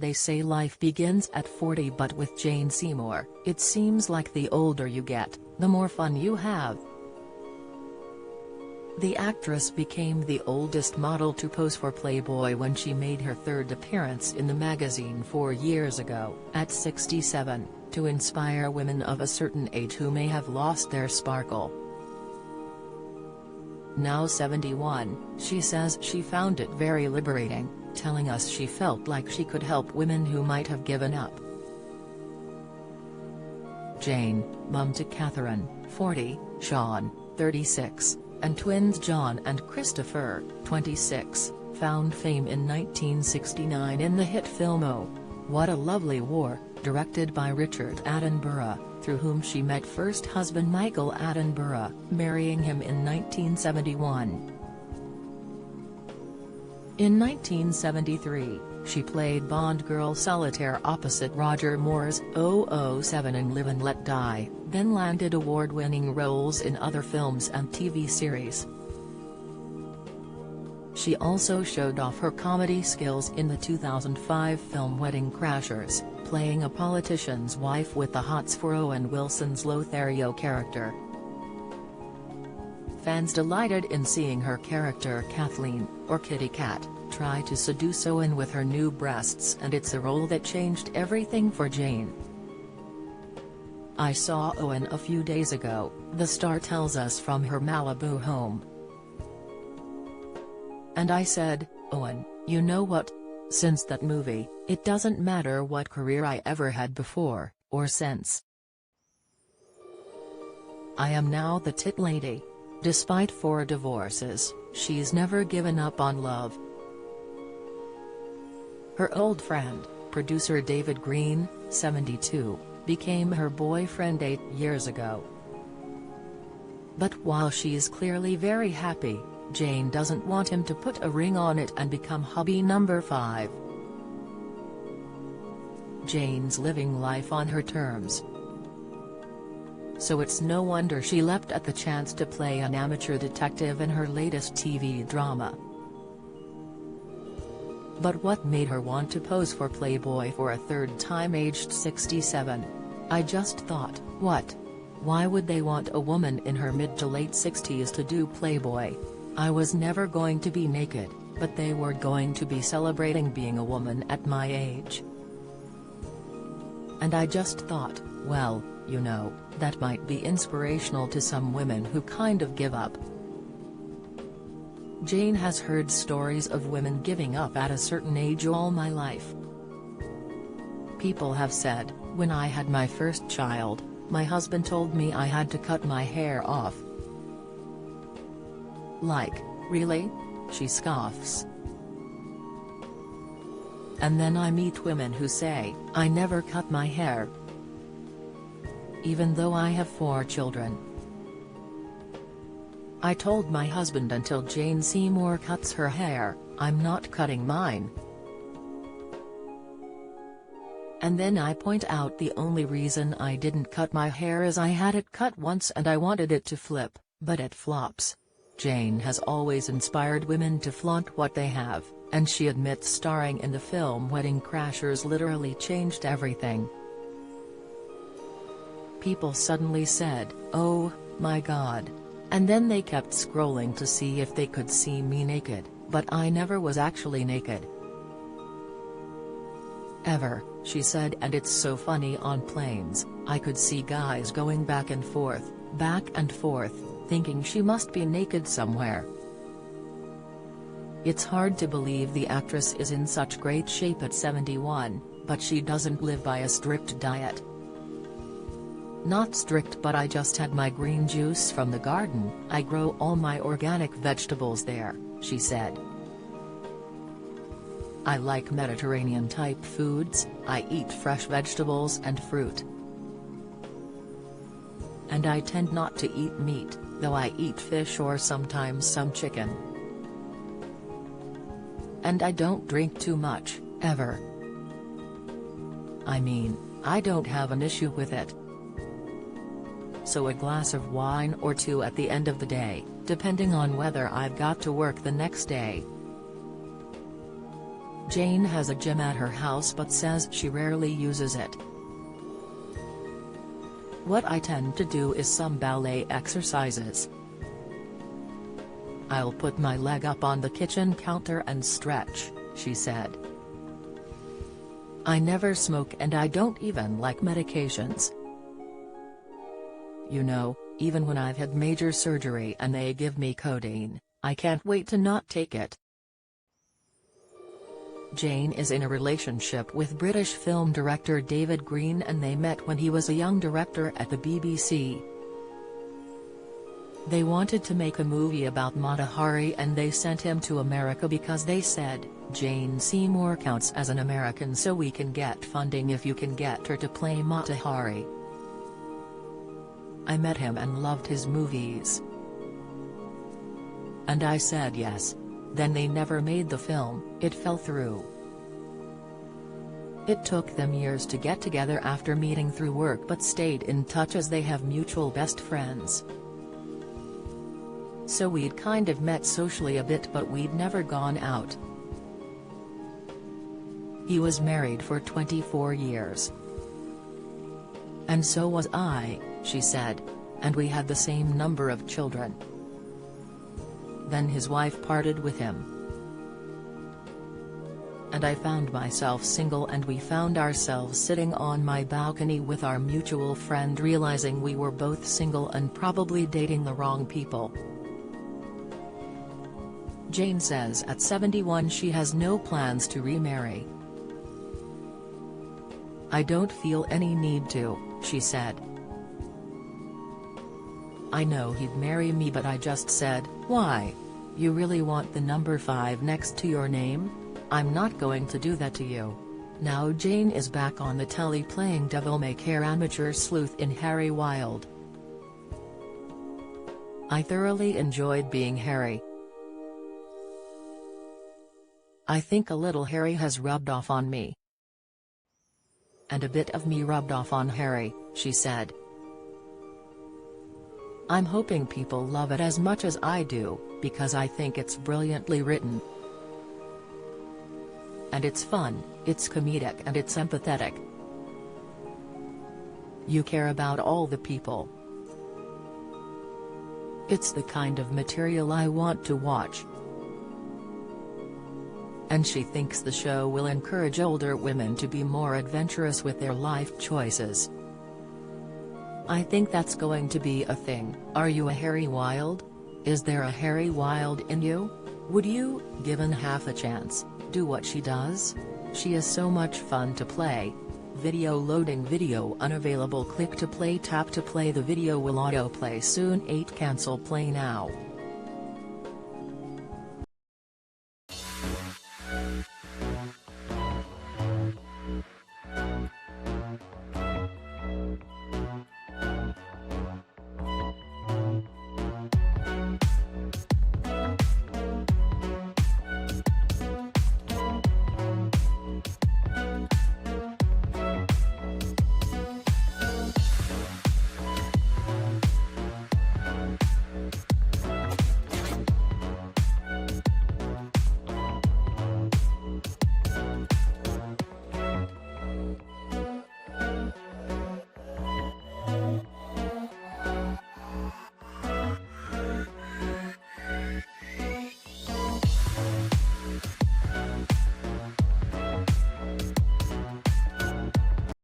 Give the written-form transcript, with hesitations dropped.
They say life begins at 40, but with Jane Seymour, it seems like the older you get, the more fun you have. The actress became the oldest model to pose for Playboy when she made her third appearance in the magazine 4 years ago, at 67, to inspire women of a certain age who may have lost their sparkle. Now 71, she says she found it very liberating, telling us she felt like she could help women who might have given up. Jane, mum to Catherine, 40, Sean, 36, and twins John and Christopher, 26, found fame in 1969 in the hit film Oh, What a Lovely War, directed by Richard Attenborough, through whom she met first husband Michael Attenborough, marrying him in 1971. In 1973, she played Bond girl Solitaire opposite Roger Moore's 007 in Live and Let Die, then landed award-winning roles in other films and TV series. She also showed off her comedy skills in the 2005 film Wedding Crashers, playing a politician's wife with the hots for Owen Wilson's Lothario character. Fans delighted in seeing her character Kathleen, or Kitty Cat, try to seduce Owen with her new breasts, and it's a role that changed everything for Jane. "I saw Owen a few days ago," the star tells us from her Malibu home. "And I said, Owen, you know what? Since that movie, it doesn't matter what career I ever had before, or since. I am now the tit lady." Despite 4 divorces, she's never given up on love. Her old friend, producer David Green, 72, became her boyfriend 8 years ago. But while she's clearly very happy, Jane doesn't want him to put a ring on it and become hubby number 5. Jane's living life on her terms. So it's no wonder she leapt at the chance to play an amateur detective in her latest TV drama. But what made her want to pose for Playboy for a third time aged 67? "I just thought, what? Why would they want a woman in her mid to late 60s to do Playboy? I was never going to be naked, but they were going to be celebrating being a woman at my age. And I just thought, well, you know, that might be inspirational to some women who kind of give up." Jane has heard stories of women giving up at a certain age all my life. "People have said, when I had my first child, my husband told me I had to cut my hair off." Like, really? She scoffs. "And then I meet women who say, I never cut my hair, even though I have 4 children. I told my husband until Jane Seymour cuts her hair, I'm not cutting mine. And then I point out the only reason I didn't cut my hair is I had it cut once and I wanted it to flip, but it flops." Jane has always inspired women to flaunt what they have, and she admits starring in the film Wedding Crashers literally changed everything. "People suddenly said, oh, my God. And then they kept scrolling to see if they could see me naked, but I never was actually naked. Ever," she said, "and it's so funny on planes, I could see guys going back and forth, thinking she must be naked somewhere." It's hard to believe the actress is in such great shape at 71, but she doesn't live by a strict diet. "Not strict, but I just had my green juice from the garden, I grow all my organic vegetables there," she said. "I like Mediterranean-type foods, I eat fresh vegetables and fruit. And I tend not to eat meat, though I eat fish or sometimes some chicken. And I don't drink too much, ever. I mean, I don't have an issue with it. So a glass of wine or 2 at the end of the day, depending on whether I've got to work the next day." Jane has a gym at her house but says she rarely uses it. What I tend to do is some ballet exercises. I'll put my leg up on the kitchen counter and stretch, she said. I never smoke and I don't even like medications. You know, even when I've had major surgery and they give me codeine, I can't wait to not take it. Jane is in a relationship with British film director David Green, and they met when he was a young director at the BBC. They wanted to make a movie about Mata Hari and they sent him to America because they said, Jane Seymour counts as an American, so we can get funding if you can get her to play Mata Hari. I met him and loved his movies. And I said yes. Then they never made the film, it fell through. It took them years to get together after meeting through work but stayed in touch as they have mutual best friends. So we'd kind of met socially a bit but we'd never gone out. He was married for 24 years. And so was I, she said, and we had the same number of children. Then his wife parted with him. And I found myself single, and we found ourselves sitting on my balcony with our mutual friend, realizing we were both single and probably dating the wrong people. Jane says at 71 she has no plans to remarry. I don't feel any need to, she said. I know he'd marry me but I just said, why? You really want the number 5 next to your name? I'm not going to do that to you. Now Jane is back on the telly playing devil-may-care amateur sleuth in Harry Wild. I thoroughly enjoyed being Harry. I think a little Harry has rubbed off on me. And a bit of me rubbed off on Harry, she said. I'm hoping people love it as much as I do, because I think it's brilliantly written. And it's fun, it's comedic and it's empathetic. You care about all the people. It's the kind of material I want to watch. And she thinks the show will encourage older women to be more adventurous with their life choices. I think that's going to be a thing. Are you a Harry Wild? Is there a Harry Wild in you? Would you, given half a chance, do what she does? She is so much fun to play. Video loading. Video unavailable. Click to play. Tap to play. The video will autoplay soon. 8 Cancel play now.